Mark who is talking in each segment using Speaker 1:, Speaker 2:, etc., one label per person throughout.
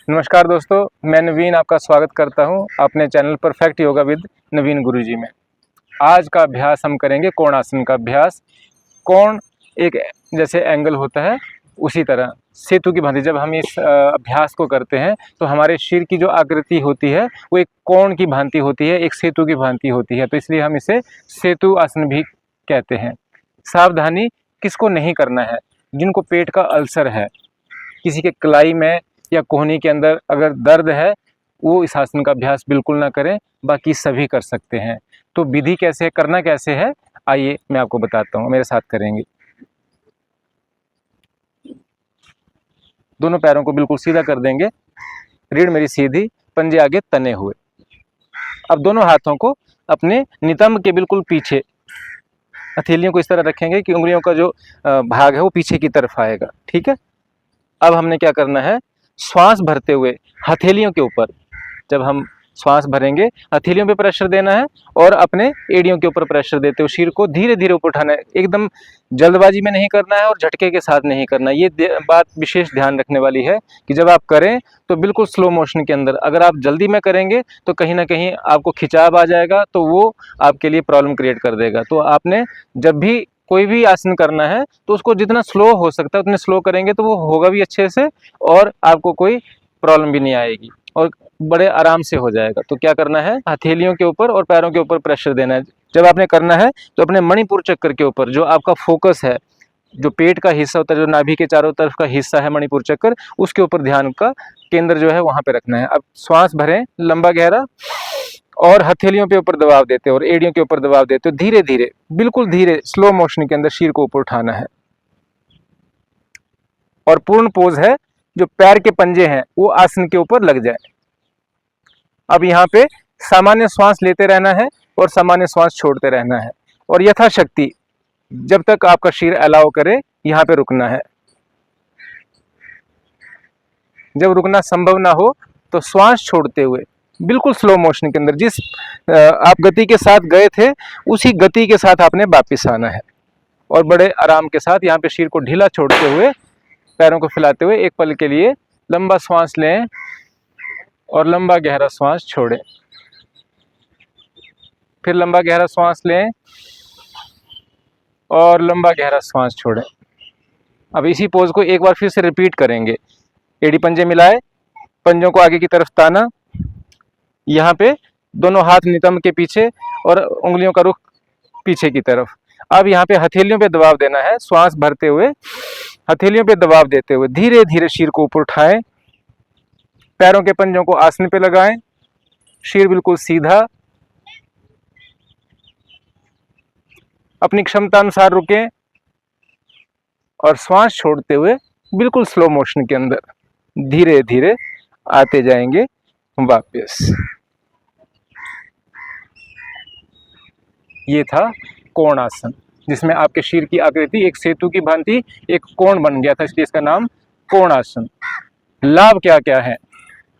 Speaker 1: नमस्कार दोस्तों, मैं नवीन आपका स्वागत करता हूं अपने चैनल परफेक्ट योगा विद नवीन गुरुजी में। आज का अभ्यास हम करेंगे कोणासन का अभ्यास। कोण एक जैसे एंगल होता है, उसी तरह सेतु की भांति जब हम इस अभ्यास को करते हैं तो हमारे शरीर की जो आकृति होती है वो एक कोण की भांति होती है, एक सेतु की भांति होती है। तो इसलिए हम इसे सेतु आसन भी कहते हैं। सावधानी, किसको नहीं करना है? जिनको पेट का अल्सर है, किसी के कलाई में या कोहनी के अंदर अगर दर्द है, वो इस आसन का अभ्यास बिल्कुल ना करें, बाकी सभी कर सकते हैं। तो विधि कैसे है, करना कैसे है, आइए मैं आपको बताता हूँ, मेरे साथ करेंगे। दोनों पैरों को बिल्कुल सीधा कर देंगे, रीढ़ मेरी सीधी, पंजे आगे तने हुए। अब दोनों हाथों को अपने नितंब के बिल्कुल पीछे, हथेलियों को इस तरह रखेंगे कि उंगलियों का जो भाग है वो पीछे की तरफ आएगा। ठीक है। अब हमने क्या करना है, श्वास भरते हुए हथेलियों के ऊपर, जब हम श्वास भरेंगे हथेलियों पे प्रेशर देना है और अपने एड़ियों के ऊपर प्रेशर देते हुए शरीर को धीरे धीरे ऊपर उठाना है। एकदम जल्दबाजी में नहीं करना है और झटके के साथ नहीं करना है। ये बात विशेष ध्यान रखने वाली है कि जब आप करें तो बिल्कुल स्लो मोशन के अंदर। अगर आप जल्दी में करेंगे तो कहीं ना कहीं आपको खिंचाव आ जाएगा, तो वो आपके लिए प्रॉब्लम क्रिएट कर देगा। तो आपने जब भी कोई भी आसन करना है तो उसको जितना स्लो हो सकता है उतने स्लो करेंगे तो वो होगा भी अच्छे से और आपको कोई प्रॉब्लम भी नहीं आएगी और बड़े आराम से हो जाएगा। तो क्या करना है, हथेलियों के ऊपर और पैरों के ऊपर प्रेशर देना है। जब आपने करना है तो अपने मणिपुर चक्र के ऊपर, जो आपका फोकस है, जो पेट का हिस्सा होता है, जो नाभि के चारों तरफ का हिस्सा है मणिपुर चक्र, उसके ऊपर ध्यान का केंद्र जो है वहां पे रखना है। अब श्वास भरें लंबा गहरा और हथेलियों पे ऊपर दबाव देते और एड़ियों के ऊपर दबाव देते, धीरे धीरे, बिल्कुल धीरे स्लो मोशन के अंदर शरीर को ऊपर उठाना है। और पूर्ण पोज है, जो पैर के पंजे हैं वो आसन के ऊपर लग जाए। अब यहाँ पे सामान्य श्वास लेते रहना है और सामान्य श्वास छोड़ते रहना है और यथाशक्ति जब तक आपका शरीर अलाउ करे यहाँ पे रुकना है। जब रुकना संभव ना हो तो श्वास छोड़ते हुए बिल्कुल स्लो मोशन के अंदर, जिस आप गति के साथ गए थे उसी गति के साथ आपने वापिस आना है और बड़े आराम के साथ यहाँ पे शरीर को ढीला छोड़ते हुए, पैरों को फैलाते हुए एक पल के लिए लंबा श्वास लें और लंबा गहरा श्वास छोड़ें। फिर लंबा गहरा श्वास लें और लंबा गहरा श्वास छोड़ें। अब इसी पोज को एक बार फिर से रिपीट करेंगे। एड़ी पंजे मिलाए, पंजों को आगे की तरफ ताना, यहाँ पे दोनों हाथ नितंब के पीछे और उंगलियों का रुख पीछे की तरफ। अब यहाँ पे हथेलियों पे दबाव देना है, श्वास भरते हुए हथेलियों पे दबाव देते हुए धीरे धीरे शरीर को ऊपर उठाएं, पैरों के पंजों को आसन पे लगाएं, शरीर बिल्कुल सीधा, अपनी क्षमता अनुसार रुकें और श्वास छोड़ते हुए बिल्कुल स्लो मोशन के अंदर धीरे धीरे आते जाएंगे वापस। ये था कोणासन, जिसमें आपके शरीर की आकृति एक सेतु की भांति एक कोण बन गया था, इसलिए इसका नाम कोणासन। लाभ क्या क्या है?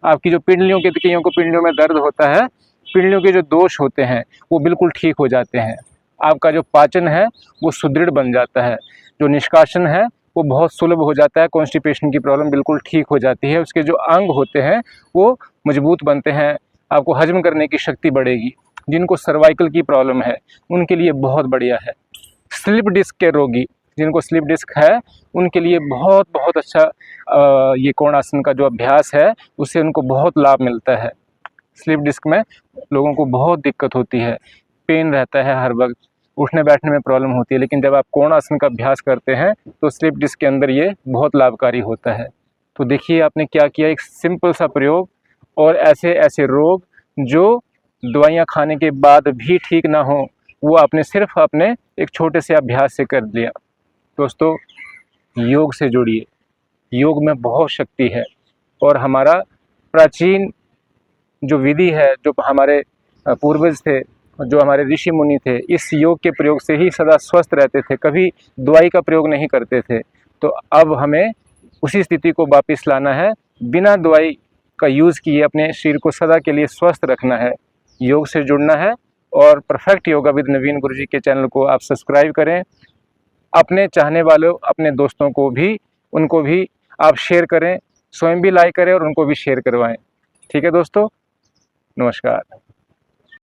Speaker 1: आपकी जो पिंडलियों के, कईयों को पिंडलियों में दर्द होता है, पिंडलियों के जो दोष होते हैं वो बिल्कुल ठीक हो जाते हैं। आपका जो पाचन है वो सुदृढ़ बन जाता है, जो निष्कासन है वो बहुत सुलभ हो जाता है, कॉन्स्टिपेशन की प्रॉब्लम बिल्कुल ठीक हो जाती है, उसके जो अंग होते हैं वो मजबूत बनते हैं, आपको हजम करने की शक्ति बढ़ेगी। जिनको सर्वाइकल की प्रॉब्लम है उनके लिए बहुत बढ़िया है। स्लिप डिस्क के रोगी, जिनको स्लिप डिस्क है, उनके लिए बहुत बहुत अच्छा ये कोणासन का जो अभ्यास है उससे उनको बहुत लाभ मिलता है। स्लिप डिस्क में लोगों को बहुत दिक्कत होती है, पेन रहता है हर वक्त, उठने बैठने में प्रॉब्लम होती है, लेकिन जब आप कोणासन का अभ्यास करते हैं तो स्लिप डिस्क के अंदर ये बहुत लाभकारी होता है। तो देखिए आपने क्या किया, एक सिंपल सा प्रयोग, और ऐसे ऐसे रोग जो दवाइयाँ खाने के बाद भी ठीक ना हो वो आपने सिर्फ अपने एक छोटे से अभ्यास से कर लिया। दोस्तों, योग से जुड़िए, योग में बहुत शक्ति है और हमारा प्राचीन जो विधि है, जो हमारे पूर्वज थे, जो हमारे ऋषि मुनि थे, इस योग के प्रयोग से ही सदा स्वस्थ रहते थे, कभी दवाई का प्रयोग नहीं करते थे। तो अब हमें उसी स्थिति को वापस लाना है, बिना दवाई का यूज़ किए अपने शरीर को सदा के लिए स्वस्थ रखना है, योग से जुड़ना है। और परफेक्ट योगा विद नवीन गुरुजी के चैनल को आप सब्सक्राइब करें, अपने चाहने वालों, अपने दोस्तों को भी, उनको भी आप शेयर करें, स्वयं भी लाइक करें और उनको भी शेयर करवाएं। ठीक है दोस्तों, नमस्कार।